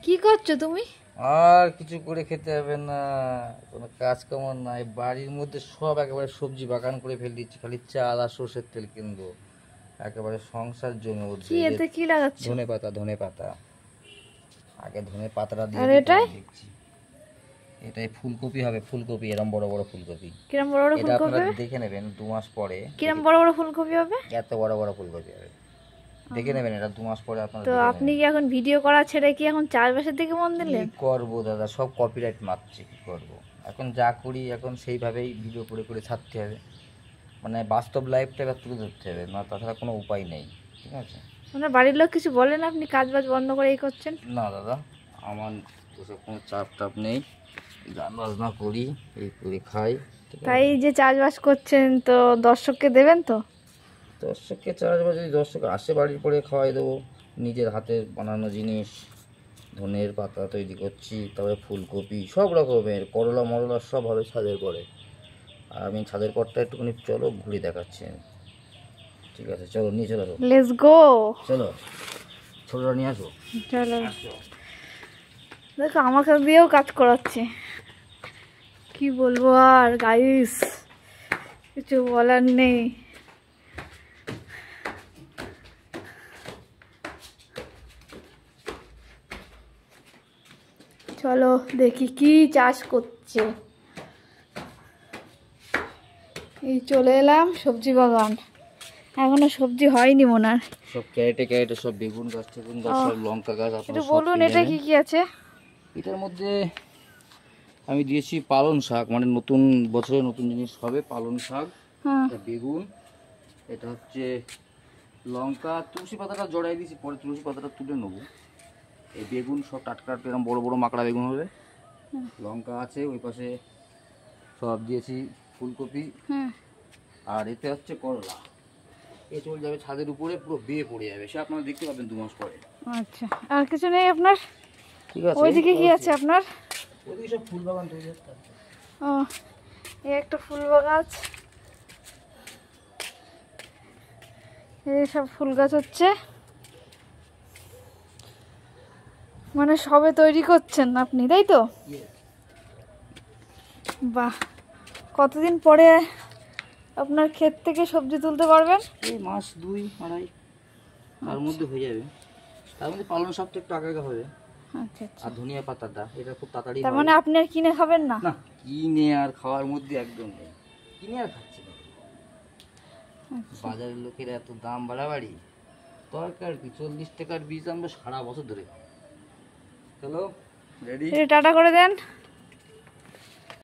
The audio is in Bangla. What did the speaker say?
কি করছো তুমি? আর কিছু করে খেতে হবে না, কোনো কাজ কাম নাই। বাড়ির মধ্যে সব একেবারে সবজি বাগান করে ফেলে দিচ্ছি, খালি চাল আর সর্ষের তেল কিনবো। একেবারে সংসার জমে উঠবে। কি এতে কি লাগাচ্ছ? ধনে পাতা, ধনে পাতা। আগে ধনে পাতাটা দিয়ে আর দিই, এটাই দেখছি। এটাই ফুলকপি হবে, ফুলকপি এরকম বড় বড় ফুলকপি। কিরম বড় বড় এটা ফুলকপি আপনারা হবে? দেখে নেবেন 2 মাস পরে। কিরম বড় বড় ফুলকপি হবে? এত বড় বড় ফুলকপি হবে, দেখে নেবেন। এটা 2 মাস পরে আপনারা তো দেখে আপনি নেবেন। কি এখন ভিডিও করা ছেড়ে কি এখন চাষবাসের দিকে মন কি দিলেন? করবো দাদা, সব কপিরাইট মারছে, কি করবো। এখন যা করি এখন সেইভাবেই ভিডিও করে করে ছাড়তে হবে। মানে বাস্তব লাইফটা এবার তুলে ধরতে হবে, না তাছাড়া কোনো উপায় নেই। ঠিক আছে? আপনার বাড়ির লোক কিছু বলেন আপনি কাজ বাজ বন্ধ করে এই করছেন? না দাদা, আমার ওসব কোনো চাপ টাপ নেই। গান বাজনা করি, এই করে খাই। ঠিক আছে? তাই যে চাষবাস করছেন তো দর্শককে দেবেন তো? দর্শককে চাষবাস, যদি দর্শক আসে বাড়ির পরে খাওয়াই দেবো। নিজের হাতে বানানো জিনিস, ধনের পাতা তৈরি করছি, তারপরে ফুলকপি সব রকমের, করলা মরলা সব হবে ছাদের পরে। আর আমি ছাদের পরটা একটুখানি চলো ঘুরে দেখাচ্ছি। ঠিক আছে, চলো নিয়ে চলো। Let's go. চলো, ছোটরা নিয়ে আসো। চলো, দেখো আমাকে দিয়েও কাজ করাচ্ছে। কি বলবো আর গাইস, কিছু বলার নেই। চলো দেখি কি চাষ করছে। এই চলে এলাম সবজি বাগান, এখনো সবজি হয়নি মনে হয়। সব ক্যারেটে ক্যারেটে সব বেগুন গাছ, টেগুন গাছ, সব লঙ্কা গাছ। একটু আপনারা সব বলুন পেয়ে এটা যাবেন। কি কি আছে? এটার মধ্যে আমি দিয়েছি পালং শাক, মানে নতুন বছরে নতুন জিনিস হবে। পালং শাক, হ্যাঁ, এটা বেগুন, এটা হচ্ছে লঙ্কা। তুলসী পাতাটা জড়াই দিয়েছি, পরে তুলসী পাতাটা তুলে নেবো। এই বেগুন সব টাটকা টাটকা এরকম বড় বড় মাকড়া বেগুন হবে। লঙ্কা আছে ওই পাশে, সব দিয়েছি ফুলকপি। হ্যাঁ। আর এতে হচ্ছে করলা। এ চলে যাবে ছাদের উপরে, পুরো বেয়ে পড়ে যাবে, সে আপনারা দেখতে পাবেন 2 মাস পরে। আচ্ছা, আর কিছু নেই আপনার? ঠিক আছে? ওইদিকে কি আছে আপনার? ওইদিকে সব ফুল বাগান তৈরি হচ্ছে। ও, এই একটা ফুল গাছ, এই সব ফুল গাছ হচ্ছে, মানে সবে তৈরি করছেন আপনি, তাই তো? বাহ, কতদিন পরে আপনার ক্ষেত থেকে সবজি তুলতে পারবেন? এই মাস 2-2.5 তার মধ্যে হয়ে যাবে। তার মধ্যে পালং শাকটা একটু আগে আগে হবে। আচ্ছা আচ্ছা, আর ধনিয়া পাতাটা এটা খুব তাড়াতাড়ি তার হয়। মানে আপনি আর কিনে খাবেন না? না, কিনে আর খাওয়ার মধ্যে একদম নেই। কিনে আর খাচ্ছি না। বাজারের লোকেরা এত দাম বাড়াবাড়ি, দরকার কি? 40 টাকার বীজ আমরা সারা বছর ধরে খাবো। চলো রেডি। টাটা করে দেন।